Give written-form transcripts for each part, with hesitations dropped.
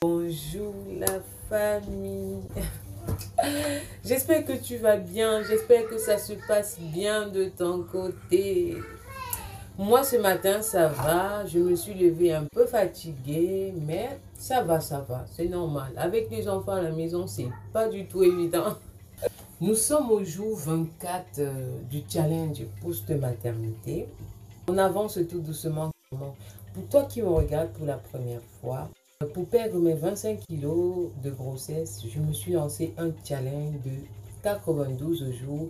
Bonjour la famille. J'espère que tu vas bien, j'espère que ça se passe bien de ton côté. Moi ce matin ça va, je me suis levée un peu fatiguée, mais ça va, c'est normal. Avec les enfants à la maison, c'est pas du tout évident. Nous sommes au jour 24 du challenge post-maternité. On avance tout doucement. Pour toi qui me regardes pour la première fois, pour perdre mes 25 kilos de grossesse, je me suis lancé un challenge de 92 jours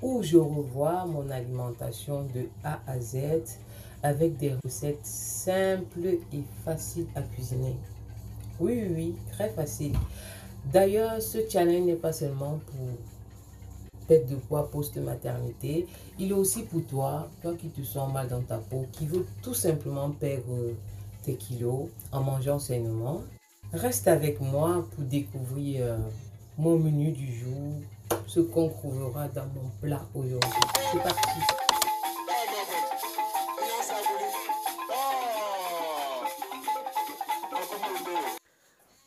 où je revois mon alimentation de A à Z avec des recettes simples et faciles à cuisiner. Oui, oui, oui, très facile. D'ailleurs, ce challenge n'est pas seulement pour perte de poids post-maternité, il est aussi pour toi, toi qui te sens mal dans ta peau, qui veut tout simplement perdre tes kilos en mangeant sainement. Reste avec moi pour découvrir mon menu du jour, ce qu'on trouvera dans mon plat aujourd'hui. C'est parti.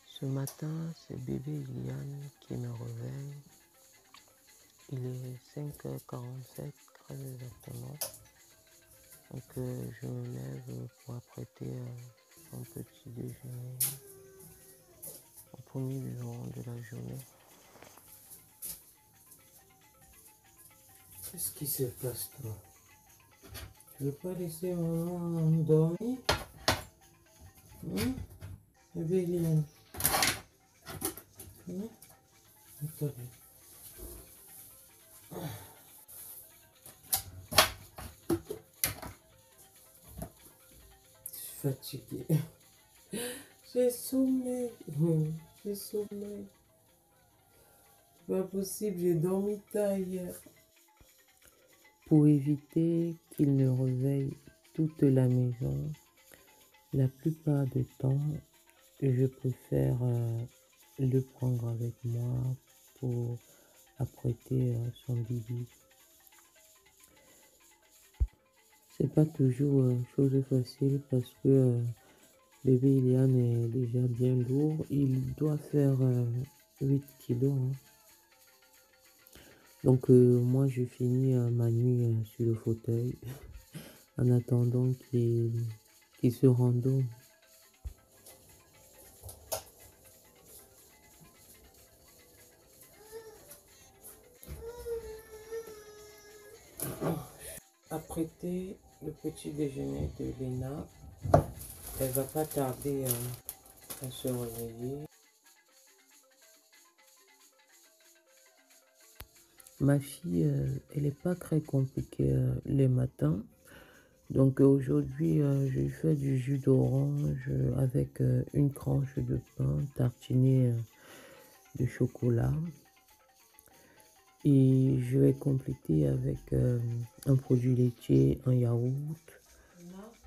Ce matin, c'est bébé Iliane qui me réveille. Il est 5h47, très exactement. Donc je me lève pour apprêter mon petit déjeuner, au premier jour de la journée. Qu'est-ce qui se passe toi? Tu veux pas laisser maman dormir? Bébé Eliane. Attends. Je suis fatiguée. J'ai sommeil. J'ai sommeil. C'est pas possible, j'ai dormi tard hier. Pour éviter qu'il ne réveille toute la maison, la plupart du temps, je préfère le prendre avec moi pour apprêter son bibi. C'est pas toujours chose facile parce que bébé Iliane est déjà bien lourd. Il doit faire 8 kilos. Hein. Donc moi je finis ma nuit sur le fauteuil en attendant qu'il se rendorme. Apprêter le petit déjeuner de Léna. Elle va pas tarder à se réveiller. Ma fille, elle n'est pas très compliquée les matins. Donc aujourd'hui, j'ai fait du jus d'orange avec une tranche de pain tartiné de chocolat. Et je vais compléter avec un produit laitier, un yaourt.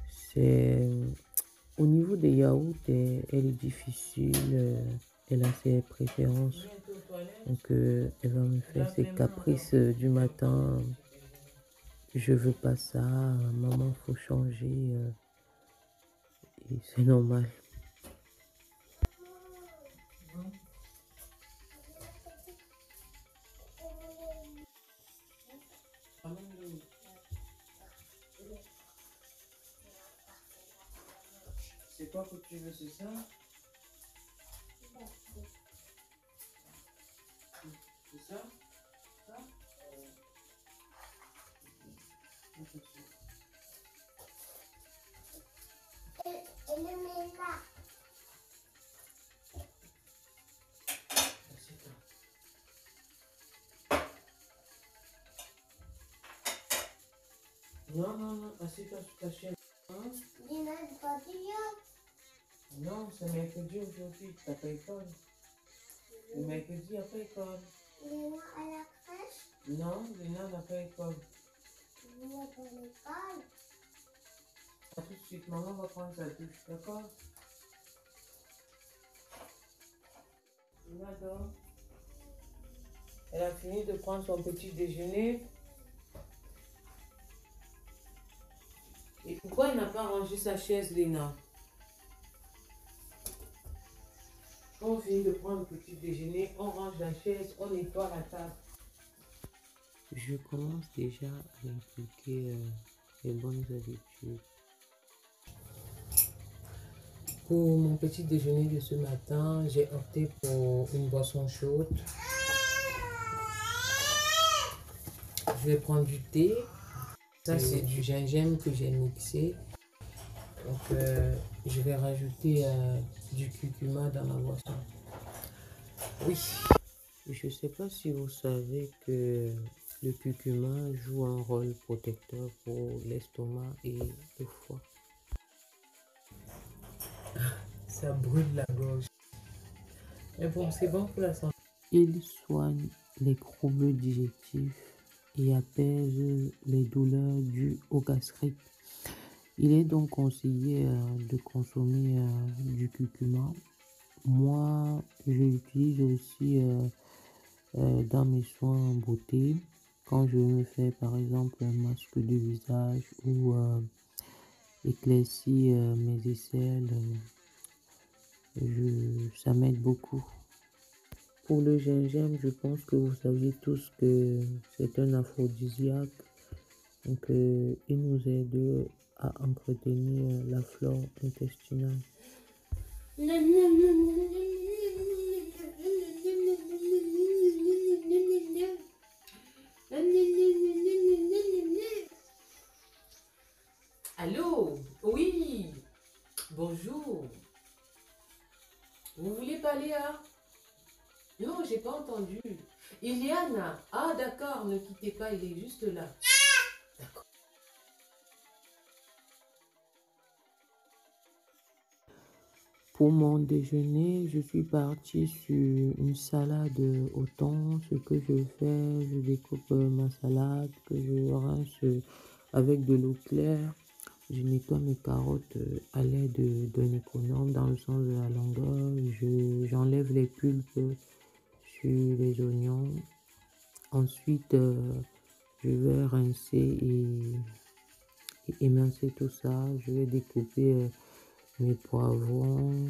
C'est au niveau des yaourts, elle est difficile. Elle a ses préférences. Donc elle va me faire ses caprices du matin. Je veux pas ça. Maman, faut changer. Et c'est normal. C'est quoi que tu veux, c'est ça? C'est ça? Ça? Elle le met là. Non, non, non, assieds-toi sur ta chaise. Hein? Non, c'est mercredi aujourd'hui, tu n'as pas école. Le mercredi, il n'y a pas école. Léna à la crèche? Non, Léna n'a pas école. Léna n'a pas l'école? A tout de suite, maman va prendre sa douche, d'accord? Léna dort. Elle a fini de prendre son petit déjeuner. Et pourquoi elle n'a pas rangé sa chaise, Léna? On finit de prendre le petit déjeuner, on range la chaise, on nettoie la table. Je commence déjà à inculquer les bonnes habitudes. Pour mon petit déjeuner de ce matin, j'ai opté pour une boisson chaude. Je vais prendre du thé. Ça, c'est du gingembre que j'ai mixé. Donc, je vais rajouter du curcuma dans la boisson. Oui, je ne sais pas si vous savez que le curcuma joue un rôle protecteur pour l'estomac et le foie. Ça brûle la gorge. Mais bon, c'est bon pour la santé. Il soigne les troubles digestifs et apaise les douleurs dues aux gastrites. Il est donc conseillé de consommer du curcuma. Moi, je l'utilise aussi dans mes soins en beauté. Quand je me fais par exemple un masque de visage ou éclaircir mes aisselles, ça m'aide beaucoup. Pour le gingembre, je pense que vous savez tous que c'est un aphrodisiaque. Donc, il nous aide à entretenir la flore intestinale. Allô? Oui. Bonjour. Vous voulez parler à... Non, j'ai pas entendu. Iliana. Ah, d'accord, ne quittez pas, il est juste là. D'accord. Pour mon déjeuner, je suis partie sur une salade au thon. Ce que je fais, je découpe ma salade, que je rince avec de l'eau claire. Je nettoie mes carottes à l'aide d'un économe dans le sens de la longueur. J'enlève les pulpes sur les oignons. Ensuite, je vais rincer et émincer tout ça. Je vais découper mes poivrons,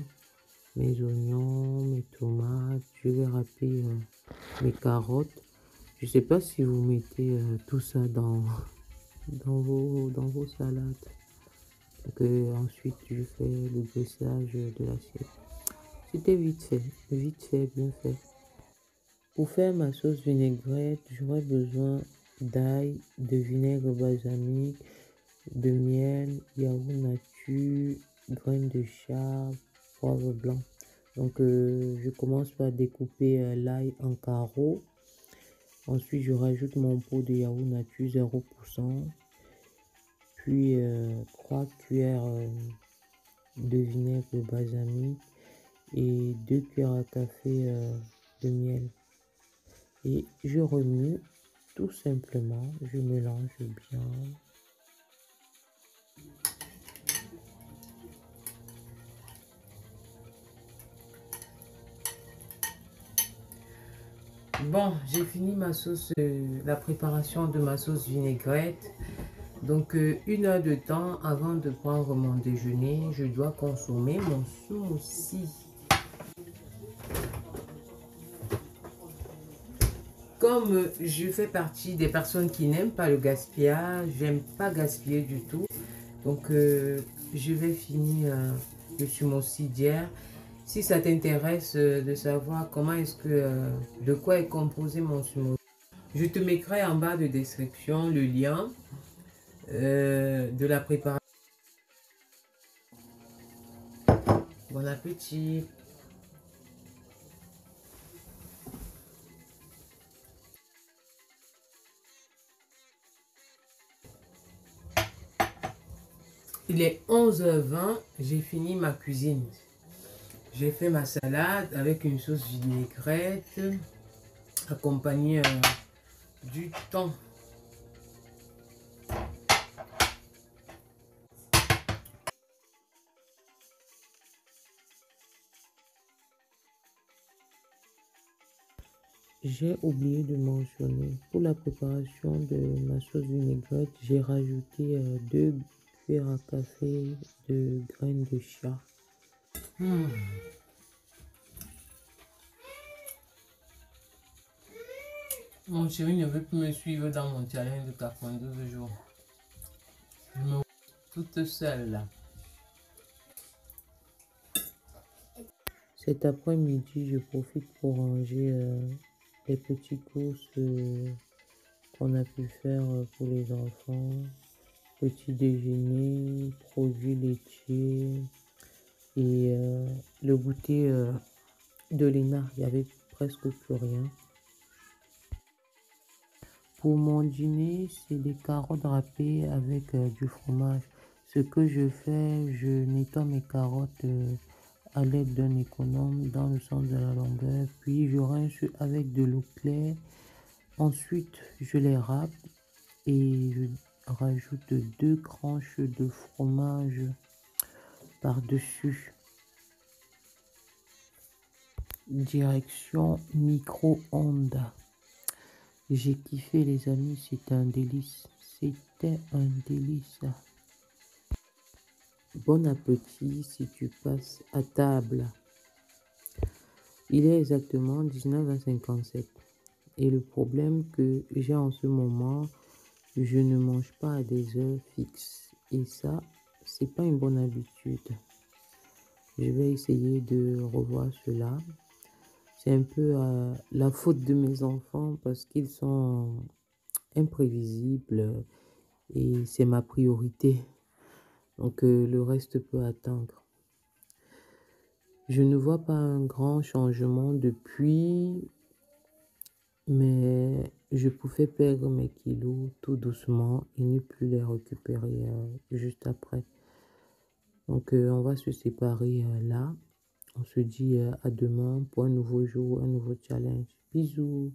mes oignons, mes tomates. Je vais râper mes carottes. Je ne sais pas si vous mettez tout ça dans vos salades. Donc, ensuite, je fais le dressage de l'assiette. C'était vite fait, bien fait. Pour faire ma sauce vinaigrette, j'aurai besoin d'ail, de vinaigre balsamique, de miel, yaourt nature, graines de chard, poivre blanc. Donc, je commence par découper l'ail en carreaux. Ensuite, je rajoute mon pot de yaourt nature 0%. Puis, 3 cuillères de vinaigre balsamique et 2 cuillères à café de miel. Et je remue tout simplement, je mélange bien. Bon, j'ai fini ma sauce, la préparation de ma sauce vinaigrette. Donc, 1 heure de temps avant de prendre mon déjeuner, je dois consommer mon smoothie. Comme je fais partie des personnes qui n'aiment pas le gaspillage, j'aime pas gaspiller du tout. Donc, je vais finir le smoothie d'hier. Si ça t'intéresse de savoir comment est-ce que, de quoi est composé mon smoothie, je te mettrai en bas de description le lien de la préparation. Bon appétit. Il est 11h20, j'ai fini ma cuisine. J'ai fait ma salade avec une sauce vinaigrette accompagnée du thon. J'ai oublié de mentionner, pour la préparation de ma sauce vinaigrette, j'ai rajouté 2 cuillères à café de graines de chia. Mon chéri ne veut plus me suivre dans mon challenge de 92 jours. Je me retrouve toute seule là. Cet après-midi, je profite pour ranger les petites courses qu'on a pu faire pour les enfants. Petit déjeuner, produits laitiers et le goûter de Léna. Il n'y avait presque plus rien. Pour mon dîner, c'est des carottes râpées avec du fromage. Ce que je fais, je nettoie mes carottes à l'aide d'un économe dans le sens de la longueur. Puis je rince avec de l'eau claire. Ensuite, je les râpe et je rajoute 2 tranches de fromage par-dessus. Direction micro-ondes. J'ai kiffé les amis, c'était un délice. C'était un délice. Bon appétit si tu passes à table. Il est exactement 19h57. Et le problème que j'ai en ce moment, je ne mange pas à des heures fixes. Et ça, c'est pas une bonne habitude. Je vais essayer de revoir cela. C'est un peu la faute de mes enfants parce qu'ils sont imprévisibles et c'est ma priorité. Donc le reste peut attendre. Je ne vois pas un grand changement depuis, mais je pouvais perdre mes kilos tout doucement et ne plus les récupérer juste après. Donc on va se séparer là. On se dit à demain pour un nouveau jour, un nouveau challenge. Bisous.